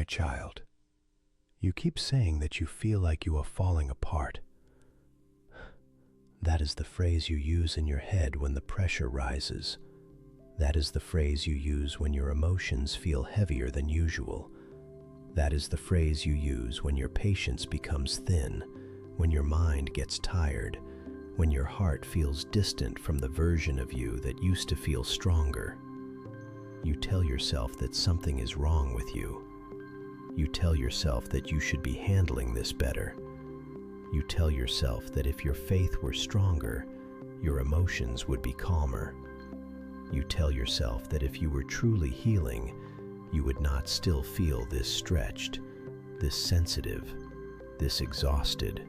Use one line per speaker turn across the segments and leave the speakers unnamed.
child, you keep saying that you feel like you are falling apart. That is the phrase you use in your head when the pressure rises. That is the phrase you use when your emotions feel heavier than usual. That is the phrase you use when your patience becomes thin, when your mind gets tired, when your heart feels distant from the version of you that used to feel stronger. You tell yourself that something is wrong with you. You tell yourself that you should be handling this better. You tell yourself that if your faith were stronger, your emotions would be calmer. You tell yourself that if you were truly healing, you would not still feel this stretched, this sensitive, this exhausted.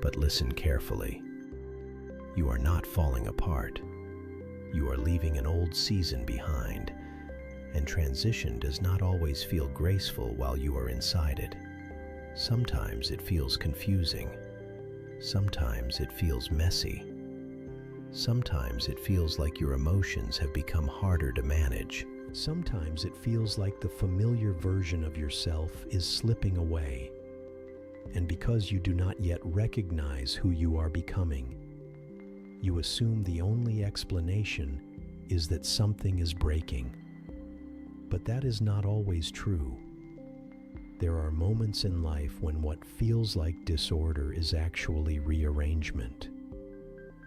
But listen carefully. You are not falling apart. You are leaving an old season behind, and transition does not always feel graceful while you are inside it. Sometimes it feels confusing. Sometimes it feels messy. Sometimes it feels like your emotions have become harder to manage. Sometimes it feels like the familiar version of yourself is slipping away. And because you do not yet recognize who you are becoming, you assume the only explanation is that something is breaking. But that is not always true. There are moments in life when what feels like disorder is actually rearrangement.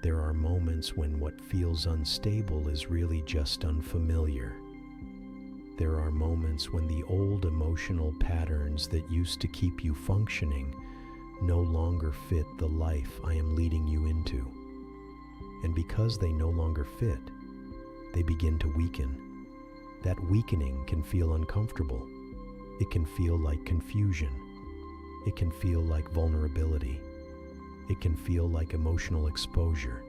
There are moments when what feels unstable is really just unfamiliar. There are moments when the old emotional patterns that used to keep you functioning no longer fit the life I am leading you into. And because they no longer fit, they begin to weaken. That weakening can feel uncomfortable. It can feel like confusion. It can feel like vulnerability. It can feel like emotional exposure.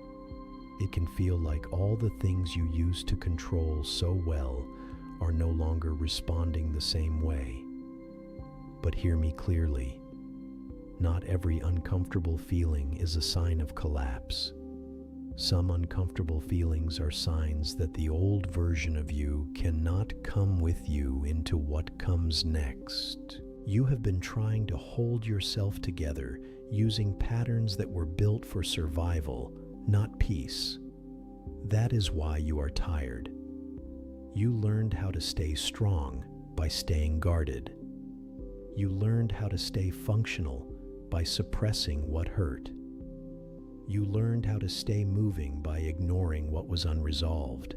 It can feel like all the things you used to control so well are no longer responding the same way. But hear me clearly. Not every uncomfortable feeling is a sign of collapse. Some uncomfortable feelings are signs that the old version of you cannot come with you into what comes next. You have been trying to hold yourself together using patterns that were built for survival, not peace. That is why you are tired. You learned how to stay strong by staying guarded. You learned how to stay functional by suppressing what hurt. You learned how to stay moving by ignoring what was unresolved.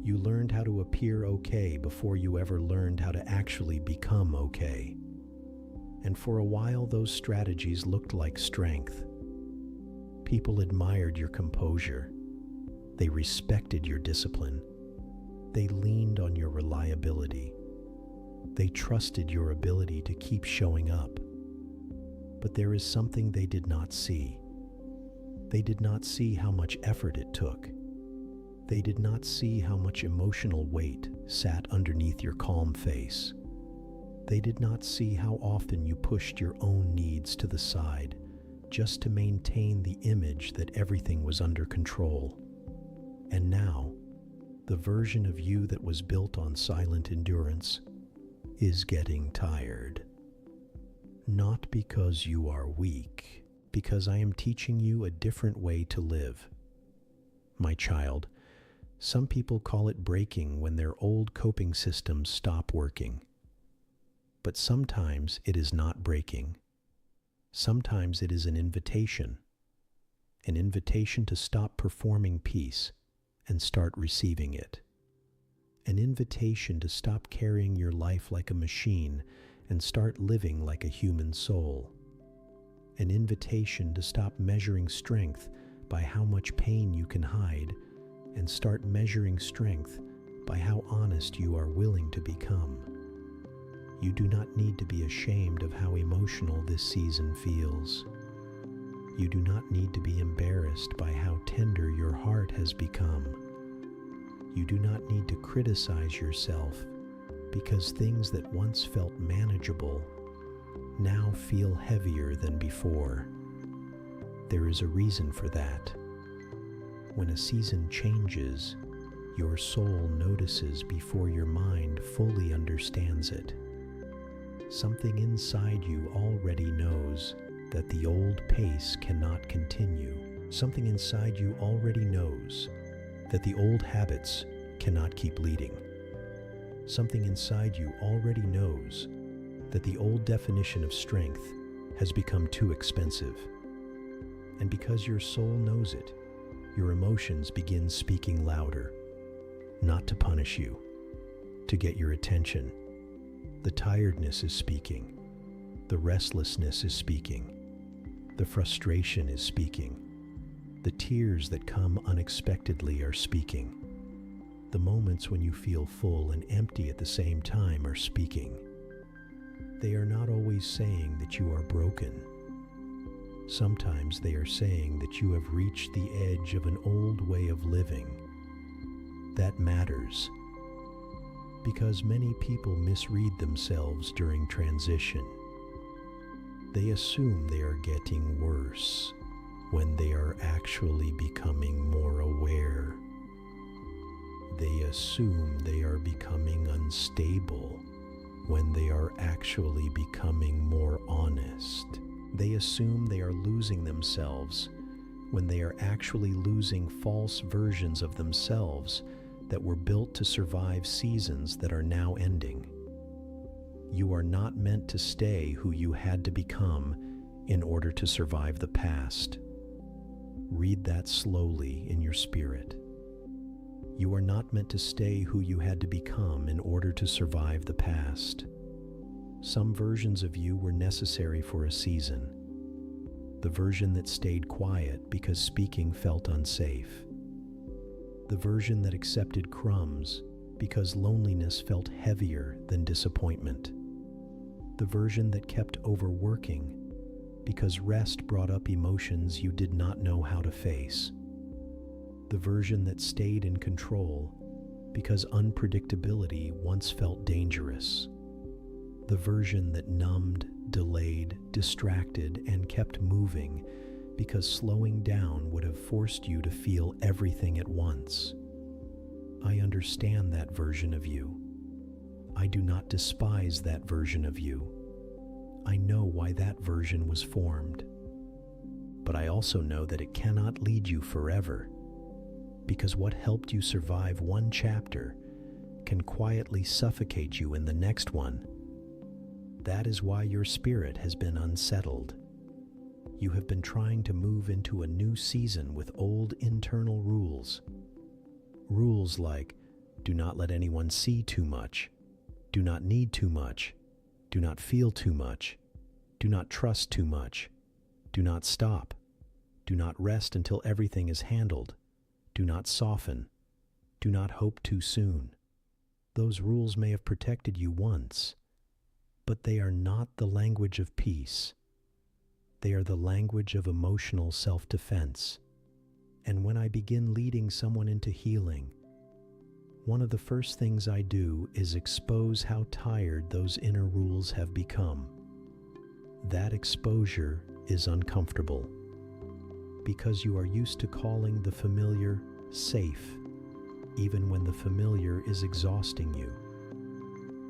You learned how to appear okay before you ever learned how to actually become okay. And for a while, those strategies looked like strength. People admired your composure. They respected your discipline. They leaned on your reliability. They trusted your ability to keep showing up. But there is something they did not see. They did not see how much effort it took. They did not see how much emotional weight sat underneath your calm face. They did not see how often you pushed your own needs to the side just to maintain the image that everything was under control. And now, the version of you that was built on silent endurance is getting tired. Not because you are weak, because I am teaching you a different way to live. My child, some people call it breaking when their old coping systems stop working. But sometimes it is not breaking. Sometimes it is an invitation to stop performing peace and start receiving it. An invitation to stop carrying your life like a machine and start living like a human soul. An invitation to stop measuring strength by how much pain you can hide and start measuring strength by how honest you are willing to become. You do not need to be ashamed of how emotional this season feels. You do not need to be embarrassed by how tender your heart has become. You do not need to criticize yourself because things that once felt manageable now feel heavier than before. There is a reason for that. When a season changes, your soul notices before your mind fully understands it. Something inside you already knows that the old pace cannot continue. Something inside you already knows that the old habits cannot keep leading. Something inside you already knows that the old definition of strength has become too expensive. And because your soul knows it, your emotions begin speaking louder, not to punish you, to get your attention. The tiredness is speaking. The restlessness is speaking. The frustration is speaking. The tears that come unexpectedly are speaking. The moments when you feel full and empty at the same time are speaking. They are not always saying that you are broken. Sometimes they are saying that you have reached the edge of an old way of living. That matters, because many people misread themselves during transition. They assume they are getting worse when they are actually becoming more aware. They assume they are becoming unstable when they are actually becoming more honest. They assume they are losing themselves when they are actually losing false versions of themselves that were built to survive seasons that are now ending. You are not meant to stay who you had to become in order to survive the past. Read that slowly in your spirit. You are not meant to stay who you had to become in order to survive the past. Some versions of you were necessary for a season. The version that stayed quiet because speaking felt unsafe. The version that accepted crumbs because loneliness felt heavier than disappointment. The version that kept overworking because rest brought up emotions you did not know how to face. The version that stayed in control because unpredictability once felt dangerous. The version that numbed, delayed, distracted, and kept moving because slowing down would have forced you to feel everything at once. I understand that version of you. I do not despise that version of you. I know why that version was formed. But I also know that it cannot lead you forever, because what helped you survive one chapter can quietly suffocate you in the next one. That is why your spirit has been unsettled. You have been trying to move into a new season with old internal rules. Rules like, do not let anyone see too much, do not need too much, do not feel too much, do not trust too much, do not stop, do not rest until everything is handled, do not soften, do not hope too soon. Those rules may have protected you once, but they are not the language of peace. They are the language of emotional self-defense. And when I begin leading someone into healing, one of the first things I do is expose how tired those inner rules have become. That exposure is uncomfortable, because you are used to calling the familiar safe, even when the familiar is exhausting you.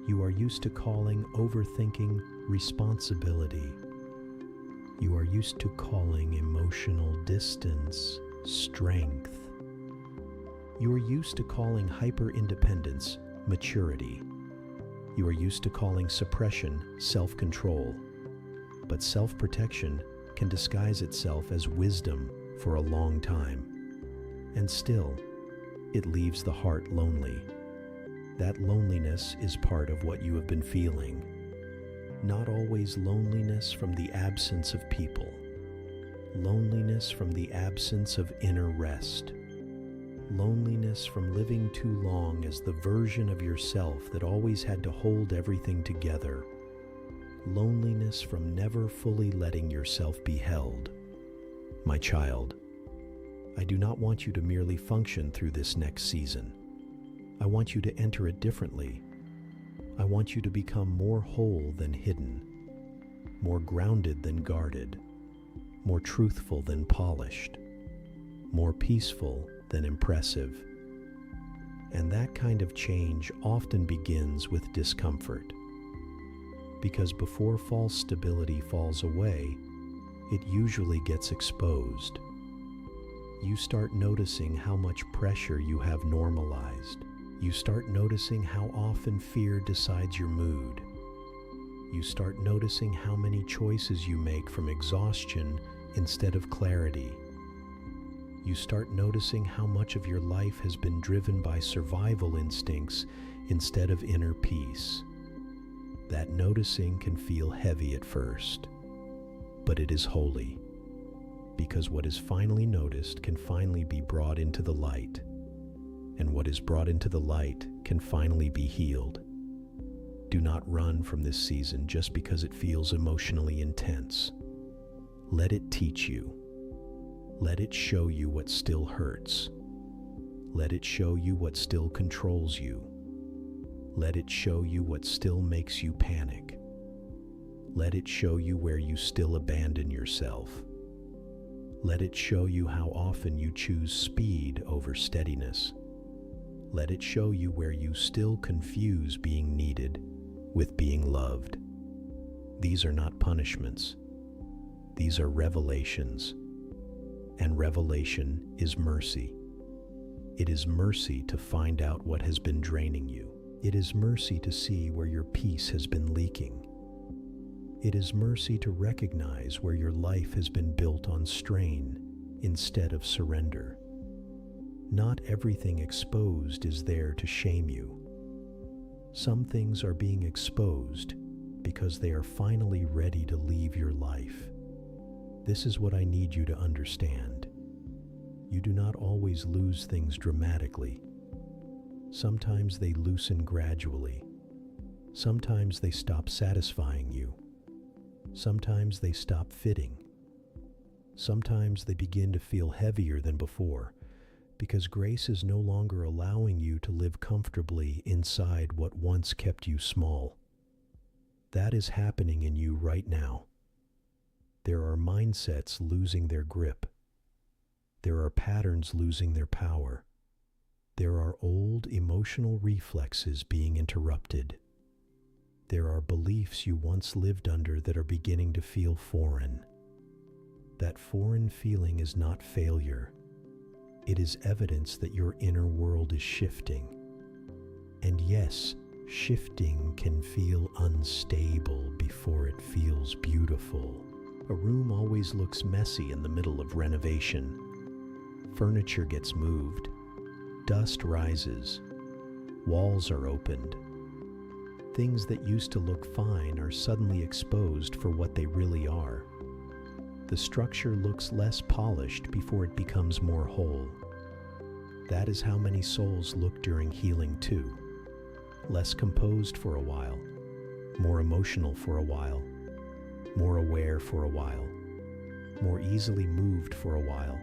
You are used to calling overthinking responsibility. You are used to calling emotional distance strength. You are used to calling hyper-independence maturity. You are used to calling suppression self-control. But self-protection can disguise itself as wisdom for a long time. And still, it leaves the heart lonely. That loneliness is part of what you have been feeling. Not always loneliness from the absence of people. Loneliness from the absence of inner rest. Loneliness from living too long as the version of yourself that always had to hold everything together. Loneliness from never fully letting yourself be held. My child, I do not want you to merely function through this next season. I want you to enter it differently. I want you to become more whole than hidden, more grounded than guarded, more truthful than polished, more peaceful than impressive. And that kind of change often begins with discomfort. because before false stability falls away, it usually gets exposed. You start noticing how much pressure you have normalized. You start noticing how often fear decides your mood. You start noticing how many choices you make from exhaustion instead of clarity. You start noticing how much of your life has been driven by survival instincts instead of inner peace. That noticing can feel heavy at first, but it is holy, because what is finally noticed can finally be brought into the light, and what is brought into the light can finally be healed. Do not run from this season just because it feels emotionally intense. Let it teach you. Let it show you what still hurts. Let it show you what still controls you. Let it show you what still makes you panic. Let it show you where you still abandon yourself. Let it show you how often you choose speed over steadiness. Let it show you where you still confuse being needed with being loved. These are not punishments. These are revelations. And revelation is mercy. It is mercy to find out what has been draining you. It is mercy to see where your peace has been leaking. It is mercy to recognize where your life has been built on strain instead of surrender. Not everything exposed is there to shame you. Some things are being exposed because they are finally ready to leave your life. This is what I need you to understand. You do not always lose things dramatically. Sometimes they loosen gradually. Sometimes they stop satisfying you. Sometimes they stop fitting. Sometimes they begin to feel heavier than before, because grace is no longer allowing you to live comfortably inside what once kept you small. That is happening in you right now. There are mindsets losing their grip. There are patterns losing their power. There are old emotional reflexes being interrupted. There are beliefs you once lived under that are beginning to feel foreign. That foreign feeling is not failure. It is evidence that your inner world is shifting. And yes, shifting can feel unstable before it feels beautiful. A room always looks messy in the middle of renovation. Furniture gets moved. Dust rises. Walls are opened. Things that used to look fine are suddenly exposed for what they really are. The structure looks less polished before it becomes more whole. That is how many souls look during healing too. Less composed for a while, more emotional for a while, more aware for a while, more easily moved for a while,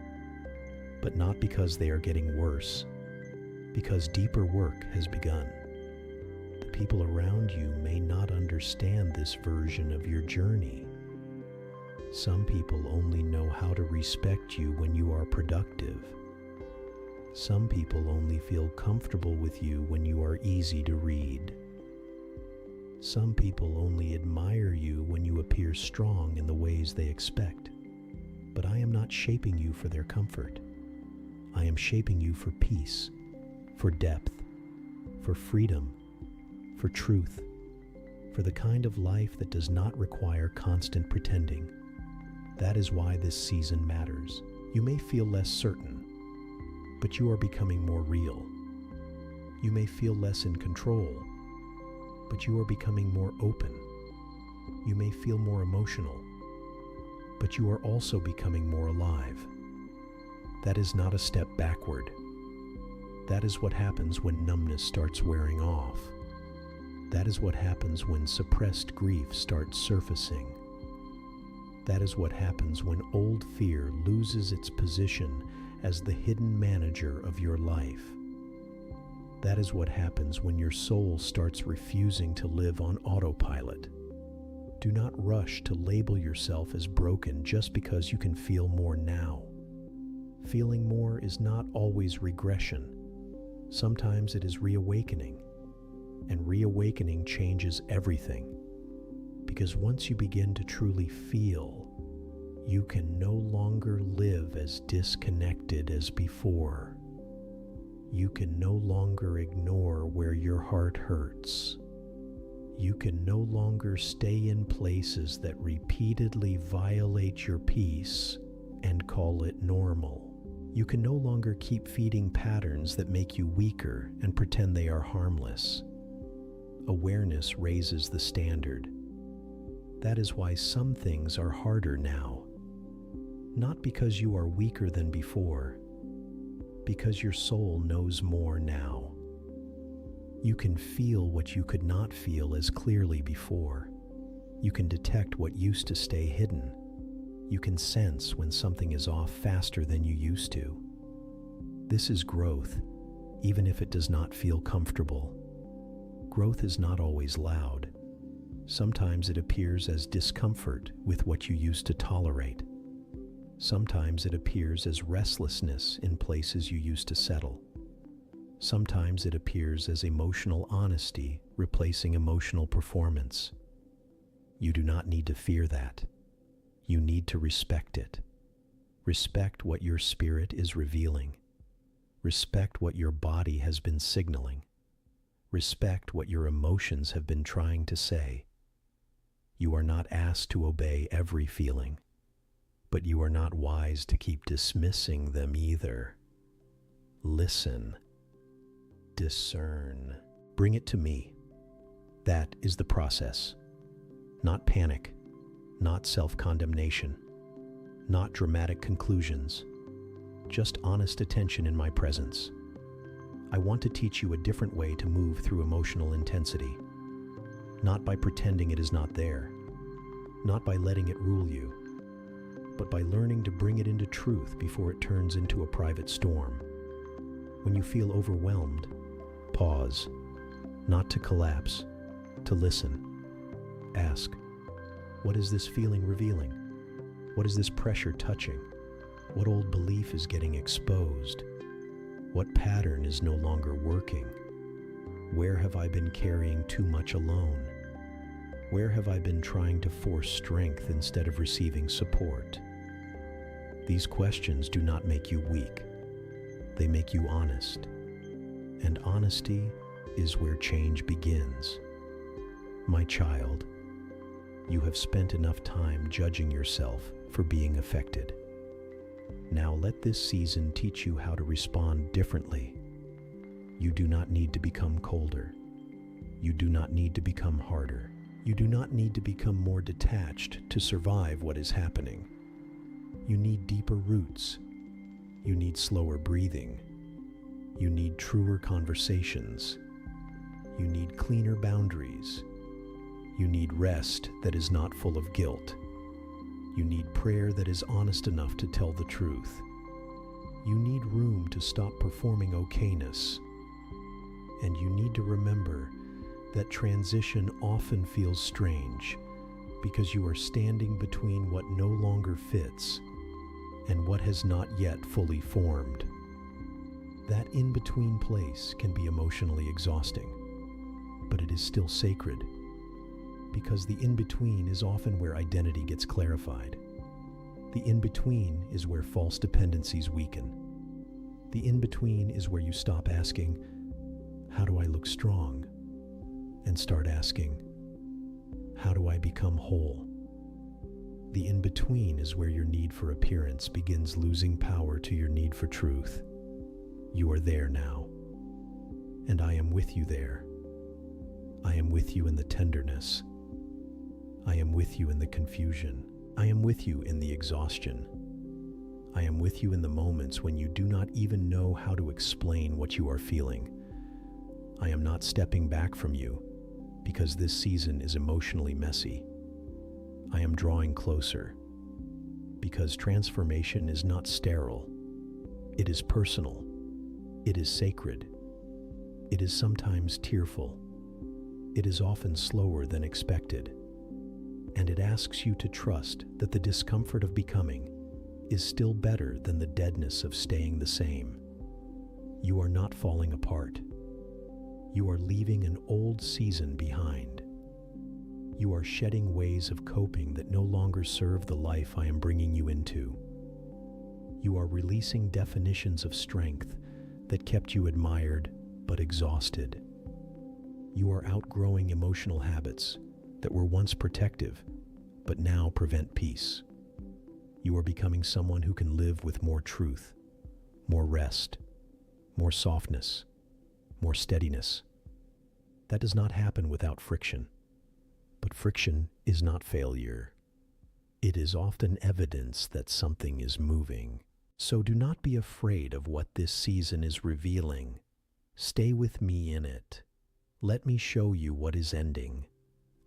but not because they are getting worse, because deeper work has begun. The people around you may not understand this version of your journey. Some people only know how to respect you when you are productive. Some people only feel comfortable with you when you are easy to read. Some people only admire you when you appear strong in the ways they expect. But I am not shaping you for their comfort. I am shaping you for peace, for depth, for freedom, for truth, for the kind of life that does not require constant pretending. That is why this season matters. You may feel less certain, but you are becoming more real. You may feel less in control, but you are becoming more open. You may feel more emotional, but you are also becoming more alive. That is not a step backward. That is what happens when numbness starts wearing off. That is what happens when suppressed grief starts surfacing. That is what happens when old fear loses its position as the hidden manager of your life. That is what happens when your soul starts refusing to live on autopilot. Do not rush to label yourself as broken just because you can feel more now. Feeling more is not always regression. Sometimes it is reawakening, and reawakening changes everything. Because once you begin to truly feel, you can no longer live as disconnected as before. You can no longer ignore where your heart hurts. You can no longer stay in places that repeatedly violate your peace and call it normal. You can no longer keep feeding patterns that make you weaker and pretend they are harmless. Awareness raises the standard. That is why some things are harder now. Not because you are weaker than before, because your soul knows more now. You can feel what you could not feel as clearly before. You can detect what used to stay hidden. You can sense when something is off faster than you used to. This is growth, even if it does not feel comfortable. Growth is not always loud. Sometimes it appears as discomfort with what you used to tolerate. Sometimes it appears as restlessness in places you used to settle. Sometimes it appears as emotional honesty replacing emotional performance. You do not need to fear that. You need to respect it. Respect what your spirit is revealing. Respect what your body has been signaling. Respect what your emotions have been trying to say. You are not asked to obey every feeling, but you are not wise to keep dismissing them either. Listen. Discern. Bring it to me. That is the process. Not panic, not self-condemnation, not dramatic conclusions, just honest attention in my presence. I want to teach you a different way to move through emotional intensity, not by pretending it is not there, not by letting it rule you, but by learning to bring it into truth before it turns into a private storm. When you feel overwhelmed, pause, not to collapse, to listen. Ask, what is this feeling revealing? What is this pressure touching? What old belief is getting exposed? What pattern is no longer working? Where have I been carrying too much alone? Where have I been trying to force strength instead of receiving support? These questions do not make you weak. They make you honest. And honesty is where change begins. My child, you have spent enough time judging yourself for being affected. Now let this season teach you how to respond differently. You do not need to become colder. You do not need to become harder. You do not need to become more detached to survive what is happening. You need deeper roots. You need slower breathing. You need truer conversations. You need cleaner boundaries. You need rest that is not full of guilt. You need prayer that is honest enough to tell the truth. You need room to stop performing okayness. And you need to remember that transition often feels strange because you are standing between what no longer fits and what has not yet fully formed. That in-between place can be emotionally exhausting, but it is still sacred, because the in-between is often where identity gets clarified. The in-between is where false dependencies weaken. The in-between is where you stop asking, how do I look strong? And start asking, how do I become whole? The in-between is where your need for appearance begins losing power to your need for truth. You are there now, and I am with you there. I am with you in the tenderness. I am with you in the confusion. I am with you in the exhaustion. I am with you in the moments when you do not even know how to explain what you are feeling. I am not stepping back from you because this season is emotionally messy. I am drawing closer because transformation is not sterile. It is personal. It is sacred. It is sometimes tearful. It is often slower than expected. And it asks you to trust that the discomfort of becoming is still better than the deadness of staying the same. You are not falling apart. You are leaving an old season behind. You are shedding ways of coping that no longer serve the life I am bringing you into. You are releasing definitions of strength that kept you admired but exhausted. You are outgrowing emotional habits that were once protective but now prevent peace. You are becoming someone who can live with more truth, more rest, more softness, more steadiness. That does not happen without friction. But friction is not failure. It is often evidence that something is moving. So do not be afraid of what this season is revealing. Stay with me in it. Let me show you what is ending.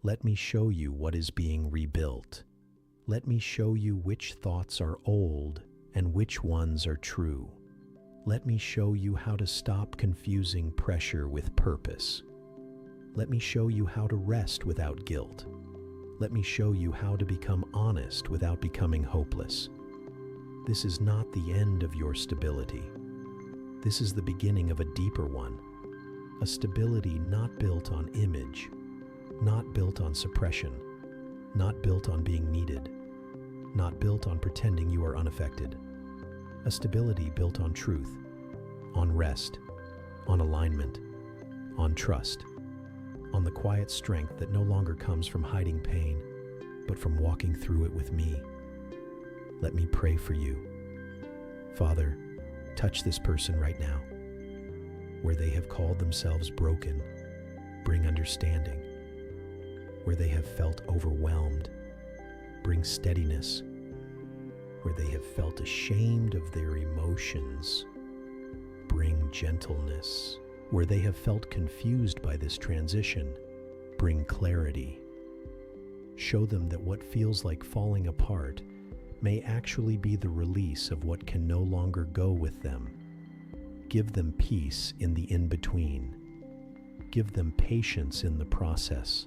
Let me show you what is being rebuilt. Let me show you which thoughts are old and which ones are true. Let me show you how to stop confusing pressure with purpose. Let me show you how to rest without guilt. Let me show you how to become honest without becoming hopeless. This is not the end of your stability. This is the beginning of a deeper one. A stability not built on image, not built on suppression, not built on being needed, not built on pretending you are unaffected. A stability built on truth, on rest, on alignment, on trust, on the quiet strength that no longer comes from hiding pain, but from walking through it with me. Let me pray for you. Father, touch this person right now. Where they have called themselves broken, bring understanding. Where they have felt overwhelmed, bring steadiness. Where they have felt ashamed of their emotions, bring gentleness. Where they have felt confused by this transition, bring clarity. Show them that what feels like falling apart may actually be the release of what can no longer go with them. Give them peace in the in-between. Give them patience in the process.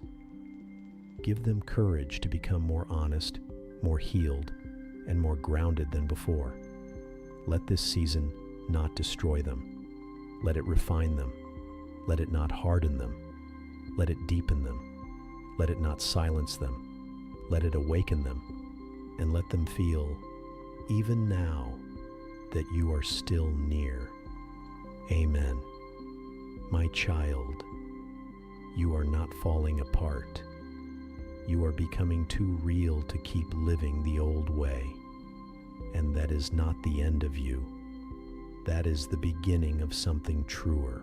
Give them courage to become more honest, more healed, and more grounded than before. Let this season not destroy them. Let it refine them. Let it not harden them. Let it deepen them. Let it not silence them. Let it awaken them. And let them feel, even now, that you are still near. Amen. My child, you are not falling apart. You are becoming too real to keep living the old way. And that is not the end of you. That is the beginning of something truer.